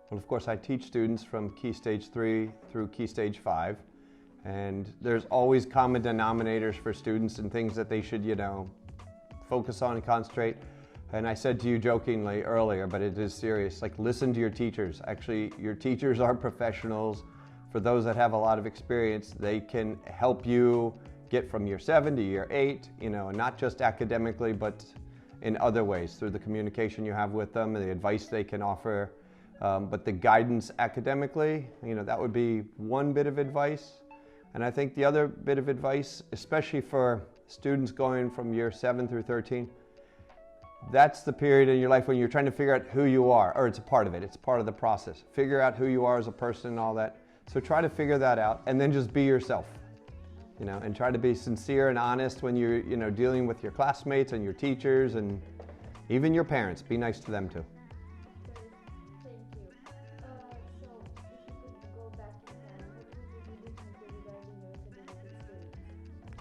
Well, of course, I teach students from Key Stage 3 through Key Stage 5, and there's always common denominators for students and things that they should, focus on and concentrate. And I said to you jokingly earlier, but it is serious, like listen to your teachers. Actually, your teachers are professionals. For those that have a lot of experience, they can help you get from year 7 to year 8, and not just academically, but in other ways, through the communication you have with them and the advice they can offer. But the guidance academically, that would be one bit of advice. And I think the other bit of advice, especially for students going from year 7 through 13, that's the period in your life when you're trying to figure out who you are, or it's a part of it, it's part of the process. Figure out who you are as a person and all that. So try to figure that out and then just be yourself, and try to be sincere and honest when you're, dealing with your classmates and your teachers and even your parents. Be nice to them too.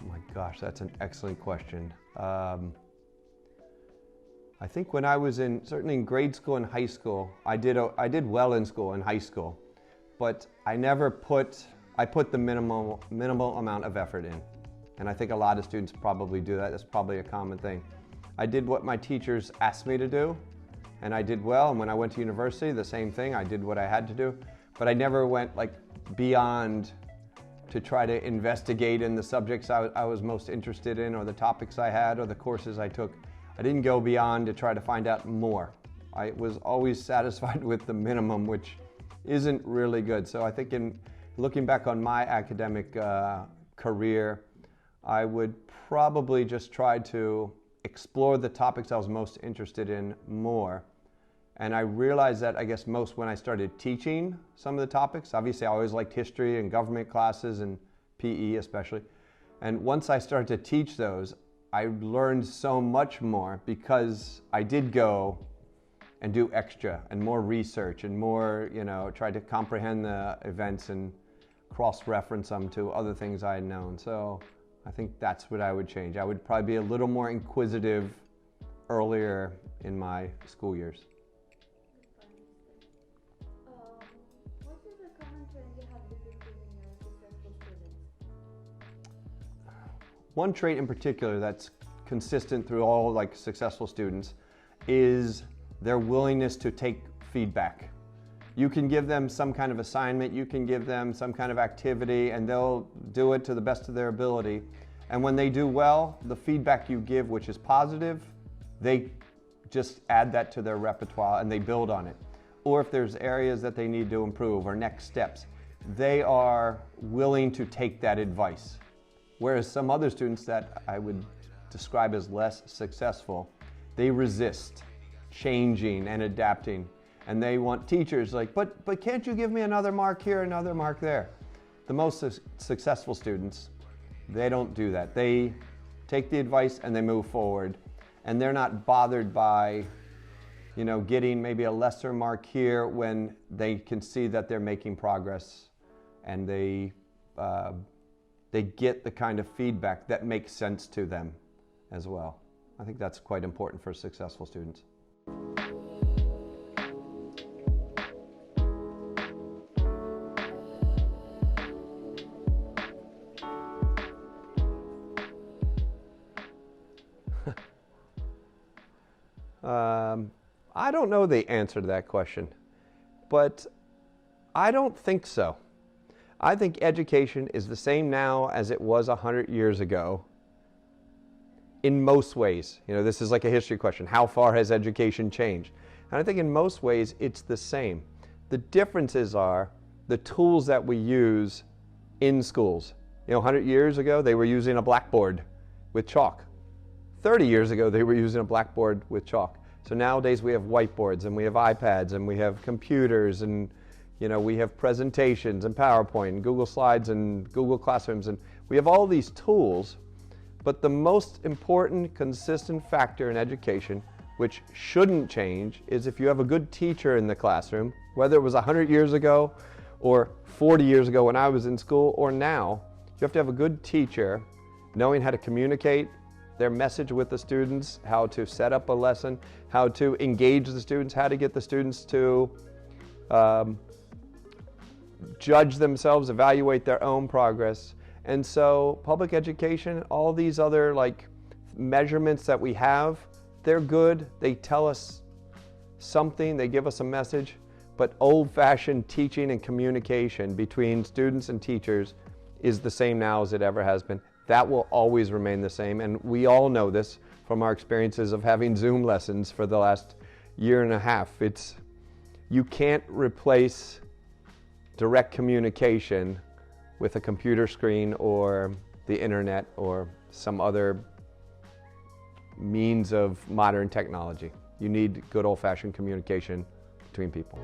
Oh my gosh, that's an excellent question. I think when I was certainly in grade school and high school, I did well in school, in high school, but I put the minimal amount of effort in. And I think a lot of students probably do that. That's probably a common thing. I did what my teachers asked me to do, and I did well. And when I went to university, the same thing. I did what I had to do, but I never went beyond to try to investigate in the subjects I was most interested in, or the topics I had, or the courses I took. I didn't go beyond to try to find out more. I was always satisfied with the minimum, which isn't really good. So I think in looking back on my academic career, I would probably just try to explore the topics I was most interested in more. And I realized that, I guess, most when I started teaching some of the topics. Obviously, I always liked history and government classes and PE especially. And once I started to teach those, I learned so much more because I did go and do extra and more research and more, try to comprehend the events and cross-reference them to other things I had known. So I think that's what I would change. I would probably be a little more inquisitive earlier in my school years. What is the common trend you have detected in your successful students? One trait in particular that's consistent through all successful students is their willingness to take feedback. You can give them some kind of assignment, you can give them some kind of activity, and they'll do it to the best of their ability. And when they do well, the feedback you give, which is positive, they just add that to their repertoire and they build on it. Or if there's areas that they need to improve or next steps, they are willing to take that advice. Whereas some other students that I would describe as less successful, they resist changing and adapting. And they want teachers but can't you give me another mark here, another mark there? The most successful students, they don't do that. They take the advice and they move forward. And they're not bothered by, getting maybe a lesser mark here when they can see that they're making progress and they get the kind of feedback that makes sense to them as well. I think that's quite important for successful students. I don't know the answer to that question, but I don't think so. I think education is the same now as it was 100 years ago in most ways. This is like a history question. How far has education changed? And I think in most ways it's the same. The differences are the tools that we use in schools. 100 years ago they were using a blackboard with chalk. 30 years ago they were using a blackboard with chalk. So nowadays we have whiteboards and we have iPads and we have computers and we have presentations and PowerPoint and Google Slides and Google Classrooms, and we have all these tools, but the most important consistent factor in education, which shouldn't change, is if you have a good teacher in the classroom, whether it was 100 years ago or 40 years ago when I was in school or now, you have to have a good teacher knowing how to communicate their message with the students, how to set up a lesson, how to engage the students, how to get the students to judge themselves, evaluate their own progress. And so public education, all these other like measurements that we have, they're good. They tell us something, they give us a message, but old-fashioned teaching and communication between students and teachers is the same now as it ever has been. That will always remain the same, and we all know this from our experiences of having Zoom lessons for the last year and a half. You can't replace direct communication with a computer screen or the internet or some other means of modern technology. You need good old-fashioned communication between people.